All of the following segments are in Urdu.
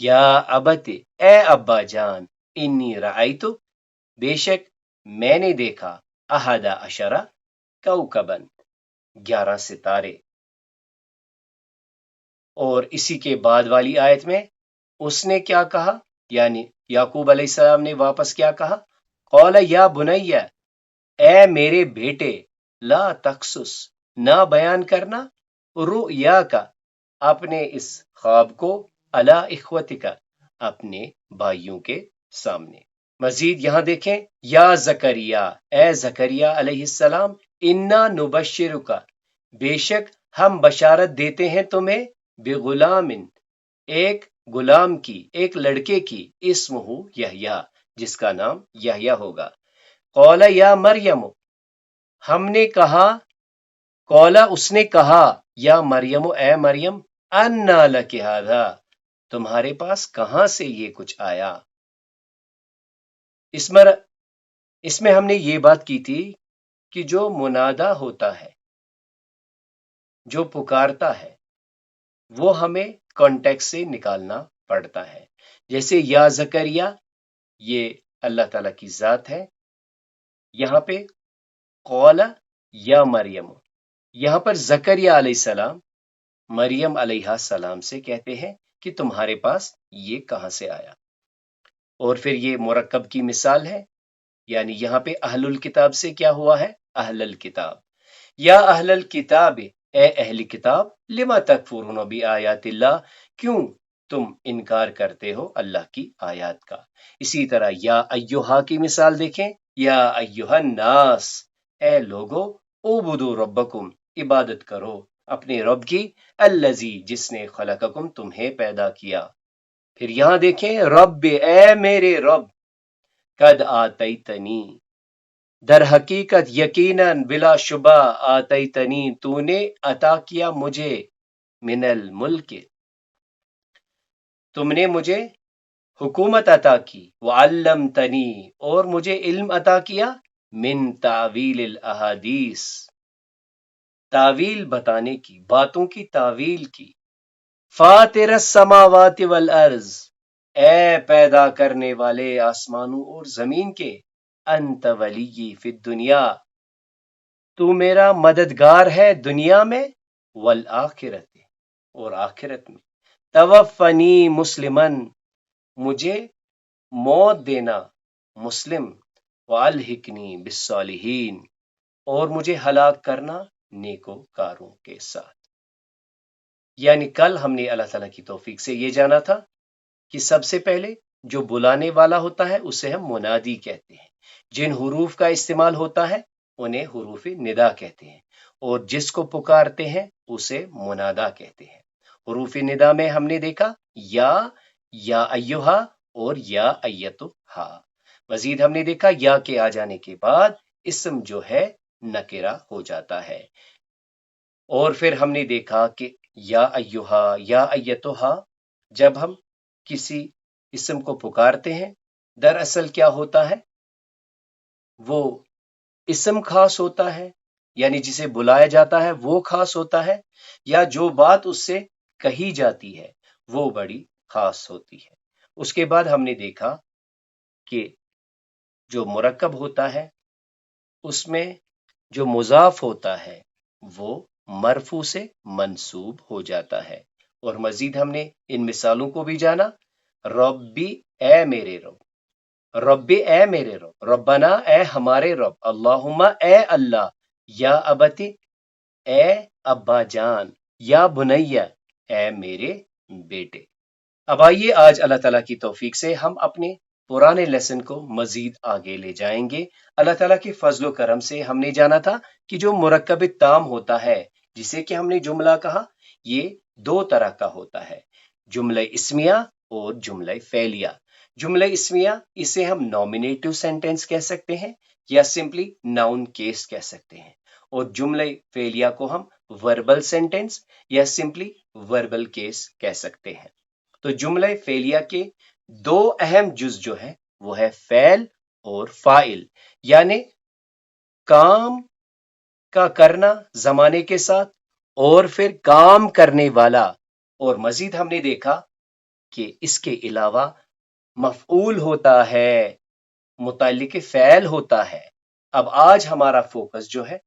یا ابت اے ابا جان، انی رأیتو بے شک میں نے دیکھا، احد اشرا کوکبن 11 ستارے۔ اور اسی کے بعد والی آیت میں اس نے کیا کہا، یعنی یعقوب علیہ السلام نے واپس کیا کہا، قال یا بنیا اے میرے بیٹے، لا تقصص نہ بیان کرنا، رؤیا کا اپنے اس خواب کو، علی اخوتک اپنے بھائیوں کے سامنے۔ مزید یہاں دیکھیں، یا زکریا اے زکریا علیہ السلام، انا نبشرک بے شک ہم بشارت دیتے ہیں تمہیں، بغلام ایک غلام کی، ایک لڑکے کی، اسمہ یحییٰ جس کا نام یحییٰ ہوگا۔ قال یا مریم ہم نے کہا، قال اس نے کہا، یا مریم اے مریم، انا لک ھذا تمہارے پاس کہاں سے یہ کچھ آیا۔ اس میں ہم نے یہ بات کی تھی کہ جو منادا ہوتا ہے، جو پکارتا ہے، وہ ہمیں کانٹیکس سے نکالنا پڑتا ہے۔ جیسے یا زکریا، یہ اللہ تعالیٰ کی ذات ہے۔ یہاں پہ قول یا مریم، یہاں پر زکریا علیہ السلام مریم علیہ السلام سے کہتے ہیں کہ تمہارے پاس یہ کہاں سے آیا۔ اور پھر یہ مرکب کی مثال ہے، یعنی یہاں پہ اہل الکتاب سے کیا ہوا ہے، اہل الکتاب، یا اہل الکتاب اے اہل کتاب، لما تکفرون بآیات اللہ کیوں تم انکار کرتے ہو اللہ کی آیات کا۔ اسی طرح یا ایہا کی مثال دیکھیں، یا ایہا الناس اے لوگو، اعبدوا ربکم عبادت کرو اپنے رب کی، الذی جس نے خلقکم تمہیں پیدا کیا۔ پھر یہاں دیکھیں، رب اے میرے رب، قد آتیتنی در حقیقت یقیناً بلا شبہ، آتیتنی تو نے عطا کیا مجھے، من الملک تم نے مجھے حکومت عطا کی، وعلمتنی اور مجھے علم عطا کیا، من تعویل الاحادیث تعویل بتانے کی، باتوں کی تعویل کی، فاطر السماوات والارض اے پیدا کرنے والے آسمانوں اور زمین کے، انت ولی فی الدنیا تو میرا مددگار ہے دنیا میں، والآخرت اور آخرت میں، توفنی مسلمن مجھے موت دینا مسلم، والحقنی بالصالحین اور مجھے ہلاک کرنا نیکوکاروں کے ساتھ۔ یعنی کل ہم نے اللہ تعالیٰ کی توفیق سے یہ جانا تھا کہ سب سے پہلے جو بلانے والا ہوتا ہے اسے ہم منادی کہتے ہیں، جن حروف کا استعمال ہوتا ہے انہیں حروف ندا کہتے ہیں، اور جس کو پکارتے ہیں اسے منادا کہتے ہیں۔ حروف ندا میں ہم نے دیکھا یا ایہا اور یا ایتھا۔ مزید ہم نے دیکھا یا کے آ جانے کے بعد اسم جو ہے نکرہ ہو جاتا ہے۔ اور پھر ہم نے دیکھا کہ یا ایہا یا ایتھا جب ہم کسی اسم کو پکارتے ہیں، دراصل کیا ہوتا ہے، وہ اسم خاص ہوتا ہے، یعنی جسے بلایا جاتا ہے وہ خاص ہوتا ہے، یا جو بات اس سے کہی جاتی ہے وہ بڑی خاص ہوتی ہے۔ اس کے بعد ہم نے دیکھا کہ جو مرکب ہوتا ہے اس میں جو مضاف ہوتا ہے وہ مرفوع سے منصوب ہو جاتا ہے۔ اور مزید ہم نے ان مثالوں کو بھی جانا، ربی اے میرے رب، ربی اے میرے رب، ربنا اے ہمارے رب، اللہم اے اللہ، یا ابتی اے ابا جان، یا بنیا اے میرے بیٹے۔ اب آئیے آج اللہ تعالیٰ کی توفیق سے ہم اپنے پرانے لیسن کو مزید آگے لے جائیں گے۔ اللہ تعالیٰ کے فضل و کرم سے ہم نے جانا تھا کہ جو مرکب تام ہوتا ہے، جسے کہ ہم نے جملہ کہا، یہ دو طرح کا ہوتا ہے، جملہ اسمیہ اور جملہ فعلیہ۔ جملہ اسمیہ اسے ہم نومینیٹو سینٹینس کہہ سکتے ہیں یا سمپلی ناؤن کیس کہہ سکتے ہیں، اور جملہ فعلیہ کو ہم وربل سینٹینس یا سمپلی وربل کیس کہہ سکتے ہیں۔ تو جملہ فعلیہ کے دو اہم جز جو ہے وہ ہے فعل اور فاعل، یعنی کام کا کرنا زمانے کے ساتھ، اور پھر کام کرنے والا۔ اور مزید ہم نے دیکھا کہ اس کے علاوہ مفعول ہوتا ہے، متعلق فعل ہوتا ہے۔ اب آج ہمارا فوکس جو ہے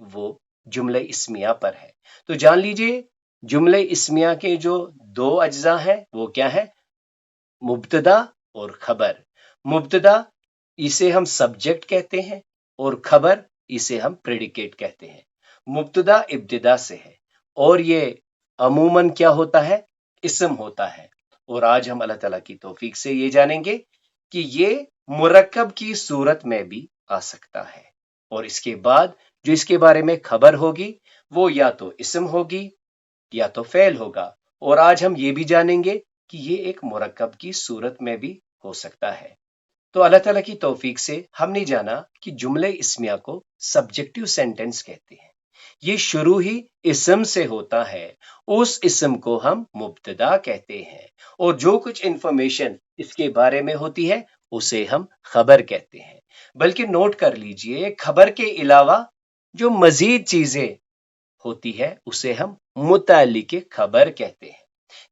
وہ جملہ اسمیہ پر ہے۔ تو جان لیجئے جملہ اسمیہ کے جو دو اجزاء ہیں وہ کیا ہے؟ مبتدا اور خبر۔ مبتدا اسے ہم سبجیکٹ کہتے ہیں اور خبر اسے ہم پریڈیکیٹ کہتے ہیں۔ مبتدا ابتدا سے ہے اور یہ عموماً کیا ہوتا ہے؟ اسم ہوتا ہے۔ اور آج ہم اللہ تعالیٰ کی توفیق سے یہ جانیں گے کہ یہ مرکب کی صورت میں بھی آ سکتا ہے، اور اس کے بعد جو اس کے بارے میں خبر ہوگی وہ یا تو اسم ہوگی یا تو فعل ہوگا، اور آج ہم یہ بھی جانیں گے کہ یہ ایک مرکب کی صورت میں بھی ہو سکتا ہے۔ تو اللہ تعالیٰ کی توفیق سے ہم نے جانا کہ جملہ اسمیہ کو سبجیکٹیو سینٹینس کہتے ہیں۔ یہ شروع ہی اسم سے ہوتا ہے، اس اسم کو ہم مبتدا کہتے ہیں، اور جو کچھ انفارمیشن اس کے بارے میں ہوتی ہے اسے ہم خبر کہتے ہیں۔ بلکہ نوٹ کر لیجئے خبر کے علاوہ جو مزید چیزیں ہوتی ہے اسے ہم متعلق خبر کہتے ہیں۔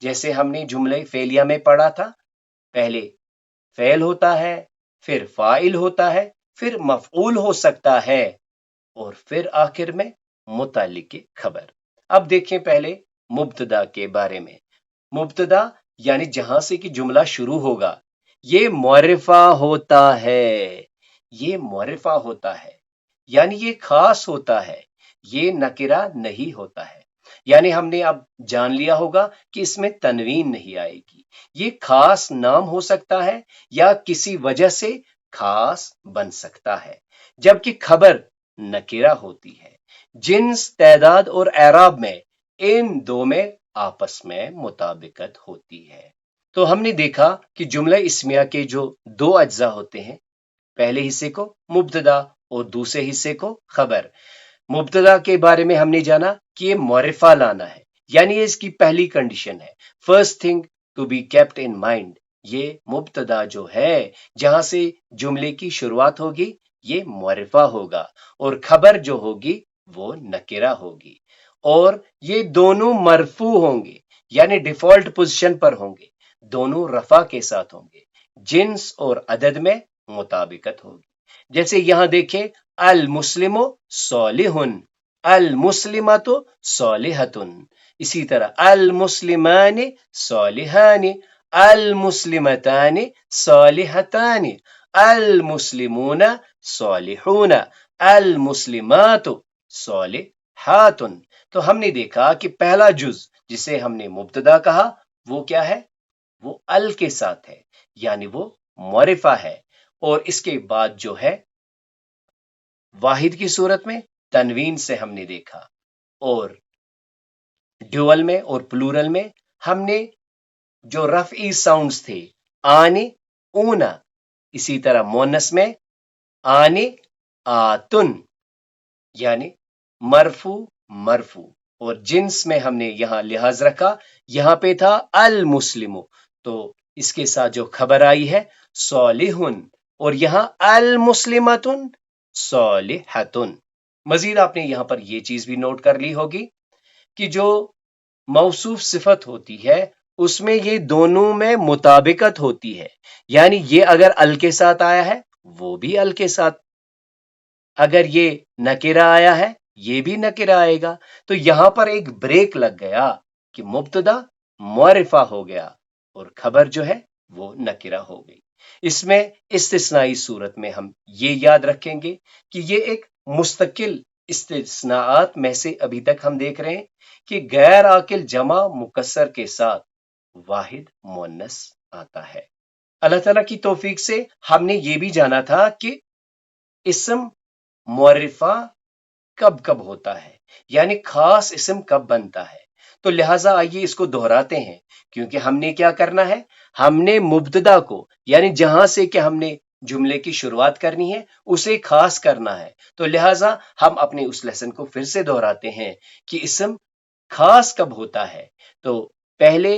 جیسے ہم نے جملہ فعلیہ میں پڑھا تھا، پہلے فعل ہوتا ہے، پھر فاعل ہوتا ہے، پھر مفعول ہو سکتا ہے، اور پھر آخر میں متعلق خبر۔ اب دیکھیں پہلے مبتدا کے بارے میں۔ مبتدا یعنی جہاں سے کہ جملہ شروع ہوگا، یہ معرفہ ہوتا ہے۔ یہ معرفہ ہوتا ہے یعنی یہ خاص ہوتا ہے، یہ نکرہ نہیں ہوتا ہے۔ یعنی ہم نے اب جان لیا ہوگا کہ اس میں تنوین نہیں آئے گی۔ یہ خاص نام ہو سکتا ہے یا کسی وجہ سے خاص بن سکتا ہے، جبکہ خبر نکرہ ہوتی ہے۔ جنس، تعداد اور اعراب میں ان دو میں آپس میں مطابقت ہوتی ہے۔ تو ہم نے دیکھا کہ جملہ اسمیہ کے جو دو اجزاء ہوتے ہیں، پہلے حصے کو مبتدا اور دوسرے حصے کو خبر۔ مبتدا کے بارے میں ہم نے جانا کہ یہ معرفہ لانا ہے، یعنی یہ اس کی پہلی کنڈیشن ہے، first thing to be kept in mind. یہ مبتدا جو ہے جہاں سے جملے کی شروعات ہوگی یہ معرفہ ہوگا، اور خبر جو ہوگی وہ نکرہ ہوگی، اور یہ دونوں مرفوع ہوں گے، یعنی ڈیفالٹ پوزیشن پر ہوں گے، دونوں رفع کے ساتھ ہوں گے، جنس اور عدد میں مطابقت ہوگی۔ جیسے یہاں دیکھیں المسلم صالح، المسلمۃ صالحۃ، اسی طرح المسلمان صالحان، المسلمتان صالحتان، المسلمون صالحون، المسلمات صالحات۔ تو ہم نے دیکھا کہ پہلا جز جسے ہم نے مبتدا کہا وہ کیا ہے؟ وہ ال کے ساتھ ہے، یعنی وہ معرفہ ہے، اور اس کے بعد جو ہے واحد کی صورت میں تنوین سے ہم نے دیکھا، اور ڈیول میں اور پلورل میں ہم نے جو رفعی ساؤنڈز تھے آنے، اونا، اسی طرح مونس میں آنے، آتن، یعنی مرفوع مرفوع، اور جنس میں ہم نے یہاں لحاظ رکھا، یہاں پہ تھا المسلم، تو اس کے ساتھ جو خبر آئی ہے صالحن، اور یہاں المسلمتن صالحتن۔ مزید آپ نے یہاں پر یہ چیز بھی نوٹ کر لی ہوگی کہ جو موصوف صفت ہوتی ہے اس میں یہ دونوں میں مطابقت ہوتی ہے، یعنی یہ اگر ال کے ساتھ آیا ہے وہ بھی ال کے ساتھ، اگر یہ نکرہ آیا ہے یہ بھی نکرہ آئے گا۔ تو یہاں پر ایک بریک لگ گیا کہ مبتدا معرفہ ہو گیا اور خبر جو ہے وہ نکرہ ہو گئی۔ اس میں استثنائی صورت میں ہم یہ یاد رکھیں گے کہ یہ ایک مستقل استثناءات میں سے ابھی تک ہم دیکھ رہے ہیں کہ غیر عاقل جمع مکسر کے ساتھ واحد مؤنث آتا ہے۔ اللہ تعالیٰ کی توفیق سے ہم نے یہ بھی جانا تھا کہ اسم معرفہ کب کب ہوتا ہے، یعنی خاص اسم کب بنتا ہے۔ تو لہٰذا آئیے اس کو دہراتے ہیں، کیونکہ ہم نے کیا کرنا ہے، ہم نے مبتدا کو یعنی جہاں سے کہ ہم نے جملے کی شروعات کرنی ہے اسے خاص کرنا ہے۔ تو لہٰذا ہم اپنے اس لیسن کو پھر سے دہراتے ہیں کہ اسم خاص کب ہوتا ہے۔ تو پہلے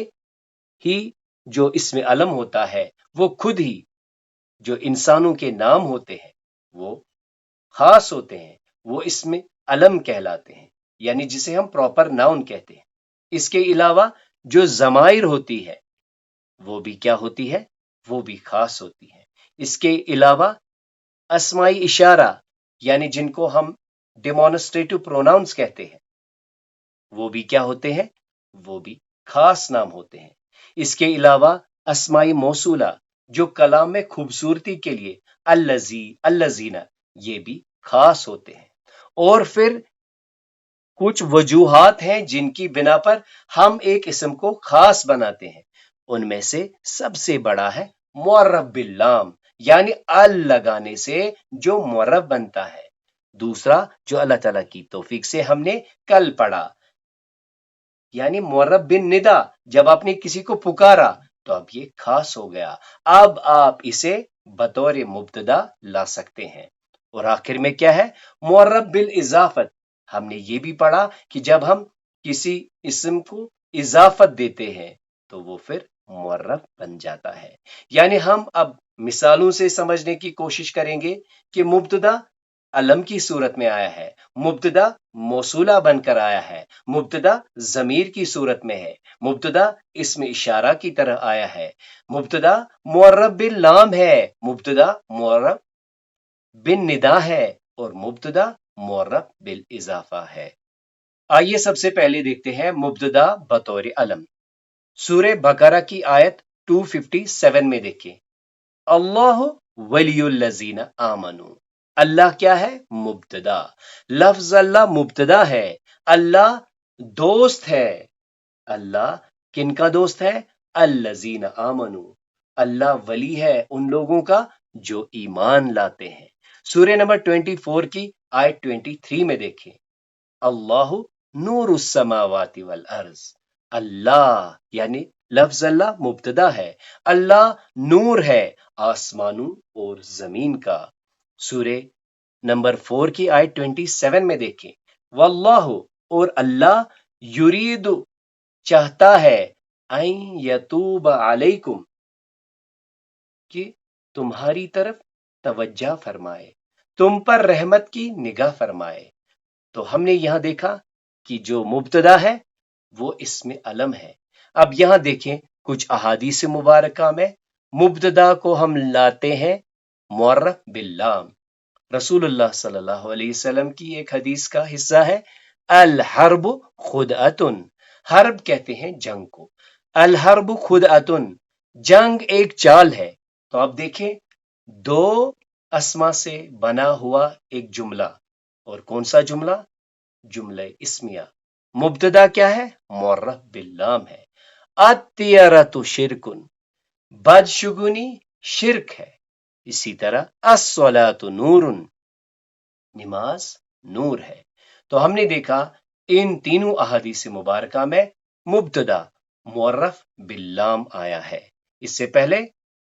ہی جو اسم علم ہوتا ہے وہ خود ہی جو انسانوں کے نام ہوتے ہیں وہ خاص ہوتے ہیں، وہ اسم علم کہلاتے ہیں، یعنی جسے ہم پراپر ناؤن کہتے ہیں۔ اس کے علاوہ جو ضمائر ہوتی ہے وہ بھی کیا ہوتی ہے؟ وہ بھی خاص ہوتی ہے۔ اس کے علاوہ اسمائی اشارہ یعنی جن کو ہم ڈیمونسٹریٹو پروناؤنس کہتے ہیں، وہ بھی کیا ہوتے ہیں؟ وہ بھی خاص نام ہوتے ہیں۔ اس کے علاوہ اسمائی موصولہ جو کلام میں خوبصورتی کے لیے الذی، الذین، یہ بھی خاص ہوتے ہیں۔ اور پھر کچھ وجوہات ہیں جن کی بنا پر ہم ایک اسم کو خاص بناتے ہیں۔ ان میں سے سب سے بڑا ہے معرب باللام، یعنی ال لگانے سے جو معرب بنتا ہے۔ دوسرا جو اللہ تعالیٰ کی توفیق سے ہم نے کل پڑھا، یعنی معرب بن ندا، جب آپ نے کسی کو پکارا تو اب یہ خاص ہو گیا، اب آپ اسے بطور مبتدا لا سکتے ہیں۔ اور آخر میں کیا ہے؟ معرب بالاضافت، ہم نے یہ بھی پڑھا کہ جب ہم کسی اسم کو اضافت دیتے ہیں تو وہ پھر معرب بن جاتا ہے۔ یعنی ہم اب مثالوں سے سمجھنے کی کوشش کریں گے کہ مبتدا علم کی صورت میں آیا ہے، مبتدا موصولہ بن کر آیا ہے، مبتدا ضمیر کی صورت میں ہے، مبتدا اسم اشارہ کی طرح آیا ہے، مبتدا معرب باللام ہے، مبتدا معرب بن ندا ہے، اور مبتدا معرب بالاضافہ ہے۔ آئیے سب سے پہلے دیکھتے ہیں مبتدا بطور علم۔ سورہ بقرہ کی آیت 257 میں دیکھیں، اللہ ولی الذین آمنوا، اللہ کیا ہے؟ مبتدا۔ لفظ اللہ مبتدا ہے، اللہ دوست ہے۔ اللہ کن کا دوست ہے؟ الذین آمنوا، اللہ ولی ہے ان لوگوں کا جو ایمان لاتے ہیں۔ سورہ نمبر 24 کی آیت 23 میں دیکھیں، اللہ نور السماوات والارض، اللہ یعنی لفظ اللہ مبتدا ہے، اللہ نور ہے آسمانوں اور زمین کا۔ سورہ نمبر 4 کی آیت 27 میں دیکھیں، واللہ، اور اللہ یرید چاہتا ہے، این یتوب علیکم، کہ تمہاری طرف توجہ فرمائے، تم پر رحمت کی نگاہ فرمائے۔ تو ہم نے یہاں دیکھا کہ جو مبتدا ہے وہ اسم علم ہے۔ اب یہاں دیکھیں کچھ احادیث مبارکہ میں مبتدا کو ہم لاتے ہیں معرف باللام۔ رسول اللہ صلی اللہ علیہ وسلم کی ایک حدیث کا حصہ ہے، الحرب خدعتن، حرب کہتے ہیں جنگ کو، الحرب خدعتن، جنگ ایک چال ہے۔ تو آپ دیکھیں دو اسما سے بنا ہوا ایک جملہ، اور کون سا جملہ؟ جملہ اسمیہ۔ مبتدا کیا ہے؟ معرف باللام ہے۔ الطیرۃ شرکن، بدشگونی شرک ہے۔ اسی طرح الصلاۃ نور، نماز نور ہے۔ تو ہم نے دیکھا ان تینوں احادیث مبارکہ میں مبتدا معرف باللام آیا ہے، اس سے پہلے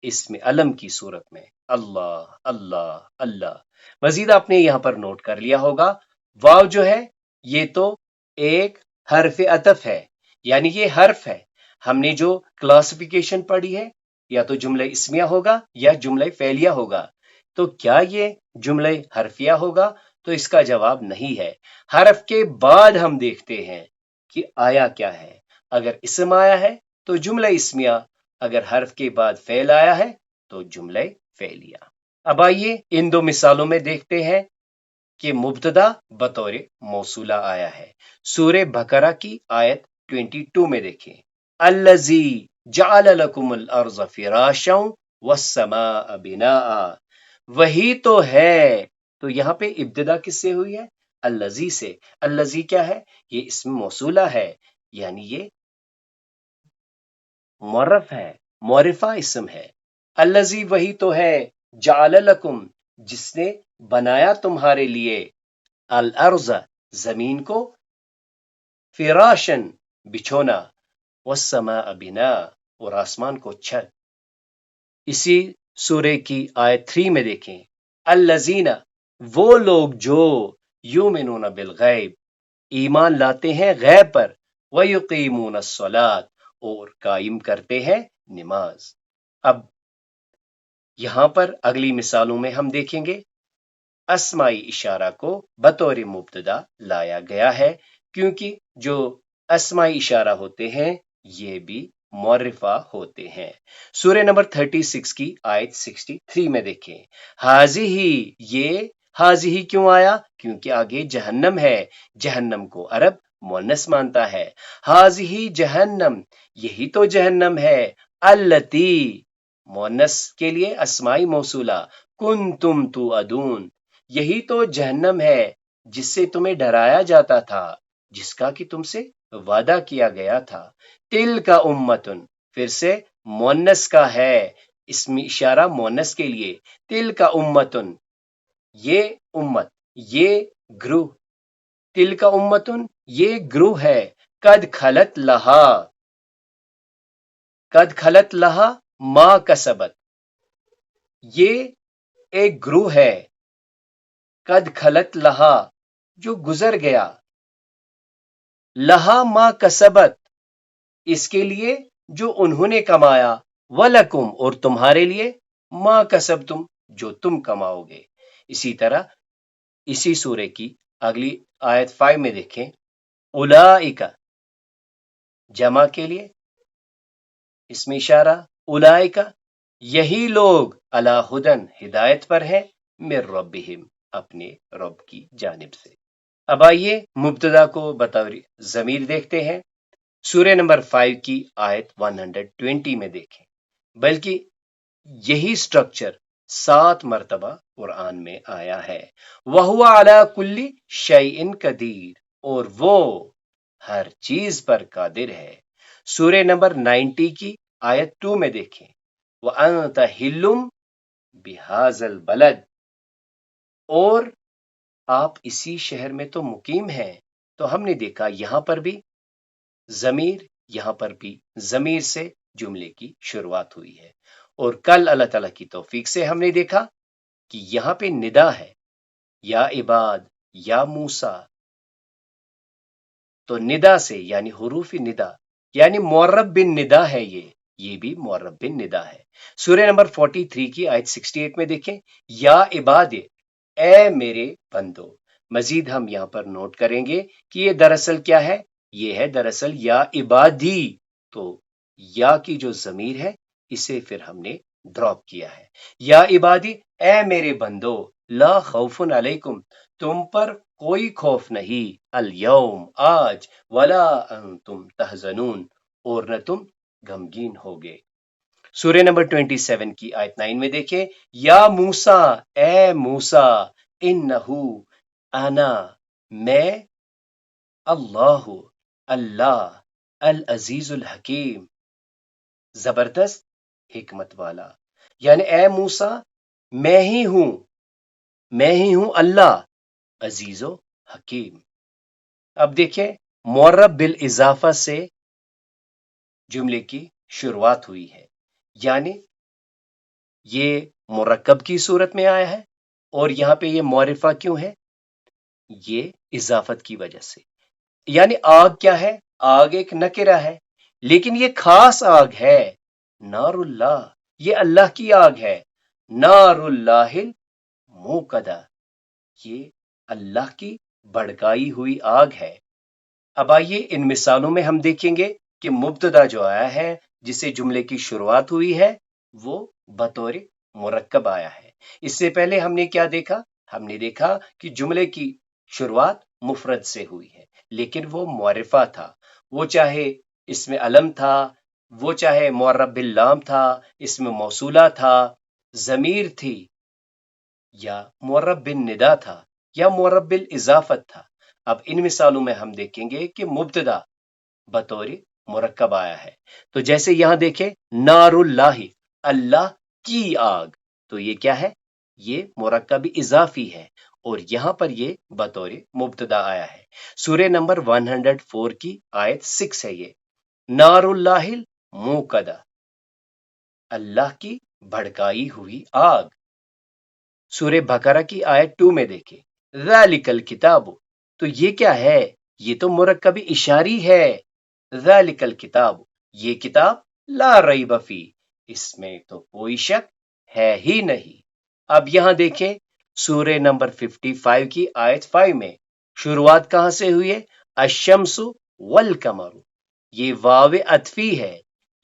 اسم علم کی صورت میں اللہ، اللہ، اللہ۔ مزید آپ نے یہاں پر نوٹ کر لیا ہوگا، واو جو ہے یہ تو ایک حرف عطف ہے، یعنی یہ حرف ہے۔ ہم نے جو کلاسیفیکیشن پڑھی ہے، یا تو جملہ اسمیہ ہوگا یا جملہ فعلیہ ہوگا۔ تو کیا یہ جملہ حرفیہ ہوگا؟ تو اس کا جواب نہیں ہے۔ حرف کے بعد ہم دیکھتے ہیں کہ آیا کیا ہے۔ اگر اسم آیا ہے تو جملہ اسمیہ، اگر حرف کے بعد فعل آیا ہے تو جملہ فعلیہ۔ اب آئیے ان دو مثالوں میں دیکھتے ہیں کہ مبتدا بطور موصولہ آیا ہے۔ سورہ بقرہ کی آیت 22 میں دیکھیں، الذی جعل لکم الارض فراشا والسماء بناء، وہی تو ہے۔ تو یہاں پہ ابتدا کس سے ہوئی ہے؟ الذی سے۔ الذی کیا ہے؟ یہ اسم موصولہ ہے، یعنی یہ معرف ہے، معرفہ اسم ہے۔ الذی وہی تو ہے، جعل لکم جس نے بنایا تمہارے لیے، الارض زمین کو، فراشن بچھونا، والسماء بناء اور آسمان کو چھت۔ اسی سورہ کی آیت 3 میں دیکھیں، الذین وہ لوگ جو یؤمنون بالغیب ایمان لاتے ہیں غیب پر، ویقیمون الصلاۃ اور قائم کرتے ہیں نماز۔ اب یہاں پر اگلی مثالوں میں ہم دیکھیں گے اسمائی اشارہ کو بطور مبتدا لایا گیا ہے، کیونکہ جو اسمائی اشارہ ہوتے ہیں یہ بھی معرفہ ہوتے ہیں۔ سورہ نمبر 36 کی آیت 63 میں دیکھیں، حاضی ہی، یہ حاضی ہی کیوں آیا؟ کیونکہ آگے جہنم ہے، جہنم کو عرب مونس مانتا ہے۔ حاضی ہی جہنم، یہی تو جہنم ہے، التی مونس کے لیے اسمائی موصولہ، کنتم توعدون، یہی تو جہنم ہے جس سے تمہیں ڈرایا جاتا تھا، جس کا کہ تم سے وعدہ کیا گیا تھا۔ تل کا امتن، پھر سے مونس کا ہے، اس میں اشارہ مونس کے لیے، تل کا امتن، یہ امت، یہ گروہ، تل کا امتن، یہ گروہ ہے، قد خلت لہا، قد خلت لہا ما کسبت، یہ ایک گروہ ہے، قد خلت لہا جو گزر گیا، لہا ما کسبت اس کے لیے جو انہوں نے کمایا، وَلَكُمْ اور تمہارے لیے، ما کسبتم جو تم کماؤ گے۔ اسی طرح اسی سورے کی اگلی آیت 5 میں دیکھیں، اولئک جمع کے لیے اس میں اشارہ، اولئک یہی لوگ، علی ہدن ہدایت پر ہیں، من ربہم اپنے رب کی جانب سے۔ اب آئیے مبتدا کو بطور ضمیر دیکھتے ہیں، سورہ نمبر 5 کی آیت 120 میں دیکھیں، بلکہ یہی سٹرکچر 7 مرتبہ قرآن میں آیا ہے۔ وَهُوَ عَلَى كُلِّ شَيْءٍ قَدِيرٌ، اور وہ ہر چیز پر قادر ہے۔ سورہ نمبر 90 کی آیت 2 میں دیکھیں، وَأَنْتَ حِلٌّ بِهَذَا الْبَلَدِ، اور آپ اسی شہر میں تو مقیم ہیں۔ تو ہم نے دیکھا یہاں پر بھی ضمیر، یہاں پر بھی ضمیر سے جملے کی شروعات ہوئی ہے، اور کل اللہ تعالیٰ کی توفیق سے ہم نے دیکھا کہ یہاں پہ ندا ہے، یا عباد، یا موسیٰ، تو ندا سے یعنی حروف ندا، یعنی معرب بن ندا ہے، یہ بھی معرب بن ندا ہے۔ سورہ نمبر 43 کی آیت 68 میں دیکھیں، یا عباد، اے میرے بندو۔ مزید ہم یہاں پر نوٹ کریں گے کہ یہ دراصل کیا ہے، یہ ہے دراصل یا عبادی، تو یا کی جو ضمیر ہے اسے پھر ہم نے ڈراپ کیا ہے، یا عبادی اے میرے بندو، لا خوف علیکم تم پر کوئی خوف نہیں، الیوم آج، ولا انتم تحزنون اور نہ تم غمگین ہوگے۔ سورہ نمبر 27 کی آیت 9 میں دیکھیں، یا موسیٰ، اے موسیٰ، انہو انا میں، اللہ اللہ، العزیز الحکیم زبردست حکمت والا، یعنی اے موسیٰ میں ہی ہوں اللہ عزیز و حکیم۔ اب دیکھیں معرب بالاضافہ سے جملے کی شروعات ہوئی ہے، یعنی یہ مرکب کی صورت میں آیا ہے، اور یہاں پہ یہ معرفہ کیوں ہے؟ یہ اضافت کی وجہ سے، یعنی آگ کیا ہے؟ آگ ایک نکرہ ہے، لیکن یہ خاص آگ ہے، نار اللہ، یہ اللہ کی آگ ہے، نار اللہ الموقدہ، یہ اللہ کی بھڑکائی ہوئی آگ ہے۔ اب آئیے ان مثالوں میں ہم دیکھیں گے کہ مبتدا جو آیا ہے جسے جملے کی شروعات ہوئی ہے وہ بطور مرکب آیا ہے۔ اس سے پہلے ہم نے کیا دیکھا؟ ہم نے دیکھا کہ جملے کی شروعات مفرد سے ہوئی ہے، لیکن وہ معرفہ تھا، وہ چاہے اس میں علم تھا، وہ چاہے معرب باللام تھا، اس میں موصولہ تھا، ضمیر تھی، یا معرب بن ندا تھا، یا معرب بالاضافت تھا۔ اب ان مثالوں میں ہم دیکھیں گے کہ مبتدا بطور مرکب آیا ہے، تو جیسے یہاں دیکھیں، نار اللہ، اللہ کی آگ، تو یہ کیا ہے؟ یہ مرکب اضافی ہے، اور یہاں پر یہ بطور مبتدا آیا ہے۔ سورہ نمبر 104 کی آیت 6 ہے یہ، نار اللہ الموقدہ، اللہ کی بھڑکائی ہوئی آگ۔ سورہ بقرہ کی آیت 2 میں دیکھیں، ذالک الکتاب، تو یہ کیا ہے؟ یہ تو مرکب اشاری ہے، ذالک الکتاب، یہ کتاب، لا ریب فی، اس میں تو کوئی شک ہے ہی نہیں۔ اب یہاں دیکھیں سورہ نمبر 55 کی آیت 5 میں شروعات کہاں سے ہوئی ہے؟ الشمس والقمر، یہ واو عطفی ہے،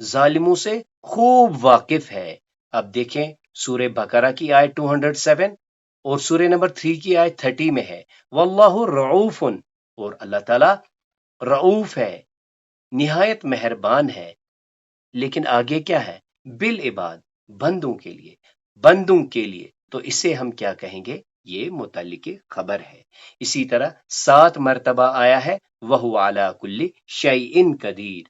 ظالموں سے خوب واقف ہے۔ اب دیکھیں سورہ بقرہ کی آیت 207 اور سورہ نمبر 3 کی آیت 30 میں ہے واللہ رعوف، اور اللہ تعالیٰ رعوف ہے، نہایت مہربان ہے، لیکن آگے کیا ہے؟ بالعباد، بندوں کے لیے، بندوں کے لیے، تو اسے ہم کیا کہیں گے؟ یہ متعلق خبر ہے۔ اسی طرح 7 مرتبہ آیا ہے وَهُوَ عَلَى كُلِّ شَيْءٍ قدیر،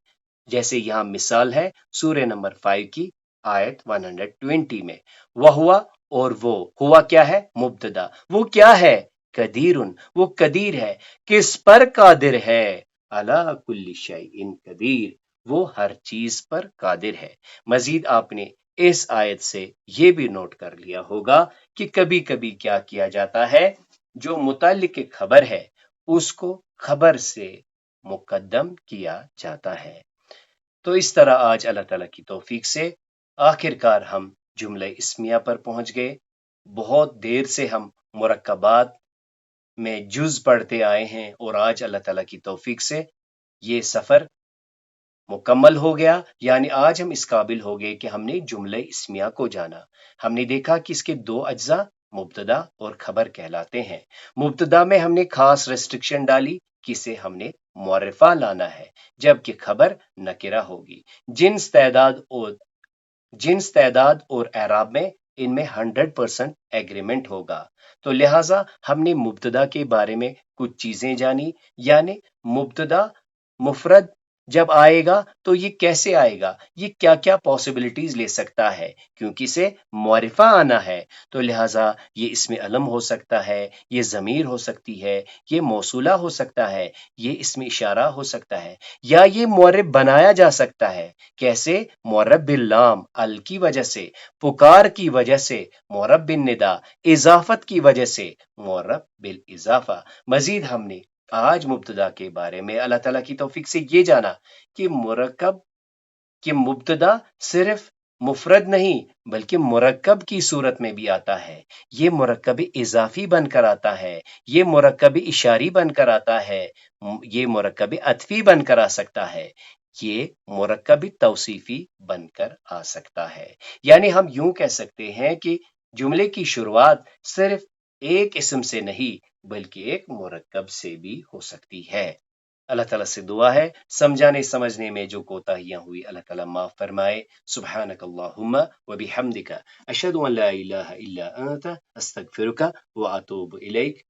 جیسے یہاں مثال ہے سورہ نمبر 5 کی آیت 120 میں، وَهُوَ، اور وہ، ہوا کیا ہے؟ مبتدا، وہ کیا ہے؟ قدیر، وہ قدیر ہے، کس پر قادر ہے؟ عَلَى كُلِّ شَيْءٍ قدیر، وہ ہر چیز پر قادر ہے۔ مزید آپ نے اس آیت سے یہ بھی نوٹ کر لیا ہوگا کہ کبھی کبھی کیا کیا جاتا ہے، جو متعلق خبر ہے اس کو خبر سے مقدم کیا جاتا ہے۔ تو اس طرح آج اللہ تعالیٰ کی توفیق سے آخر کار ہم جملہ اسمیہ پر پہنچ گئے۔ بہت دیر سے ہم مرکبات میں جز پڑھتے آئے ہیں اور آج اللہ تعالیٰ کی توفیق سے یہ سفر مکمل ہو گیا، یعنی آج ہم اس قابل ہو گئے کہ ہم نے جملہ اسمیہ کو جانا۔ ہم نے دیکھا کہ اس کے 2 اجزاء مبتدا اور خبر کہلاتے ہیں۔ مبتدا میں ہم نے خاص ریسٹرکشن ڈالی کہ اسے ہم نے معرفہ لانا ہے، جبکہ خبر نکرہ ہوگی۔ جنس تعداد اور اعراب میں ان میں 100% ایگریمنٹ ہوگا۔ تو لہٰذا ہم نے مبتدا کے بارے میں کچھ چیزیں جانی، یعنی مبتدا مفرد جب آئے گا تو یہ کیسے آئے گا، یہ کیا کیا پاسبلٹیز لے سکتا ہے، کیونکہ اسے معرفہ آنا ہے تو لہٰذا یہ اسم علم ہو سکتا ہے، یہ ضمیر ہو سکتی ہے، یہ موصولہ ہو سکتا ہے، یہ اسم اشارہ ہو سکتا ہے، یا یہ معرب بنایا جا سکتا ہے۔ کیسے؟ معرب باللام، ال کی وجہ سے، پکار کی وجہ سے معرب بالندا، اضافت کی وجہ سے معرب بالاضافہ۔ مزید ہم نے آج مبتدا کے بارے میں اللہ تعالیٰ کی توفیق سے یہ جانا کہ مبتدا صرف مفرد نہیں بلکہ مرکب کی صورت میں بھی آتا ہے، یہ مرکب اضافی بن کر آتا ہے، یہ مرکب اشاری بن کر آتا ہے، یہ مرکب عطفی بن کر آ سکتا ہے، یہ مرکب توصیفی بن کر آ سکتا ہے۔ یعنی ہم یوں کہہ سکتے ہیں کہ جملے کی شروعات صرف ایک اسم سے نہیں بلکہ ایک مرکب سے بھی ہو سکتی ہے۔ اللہ تعالیٰ سے دعا ہے سمجھانے سمجھنے میں جو کوتاہیاں ہوئی اللہ تعالیٰ معاف فرمائے۔ سبحانک اللہم و بحمدک، اشہد ان لا الہ الا انت، استغفرک و اتوب الیک۔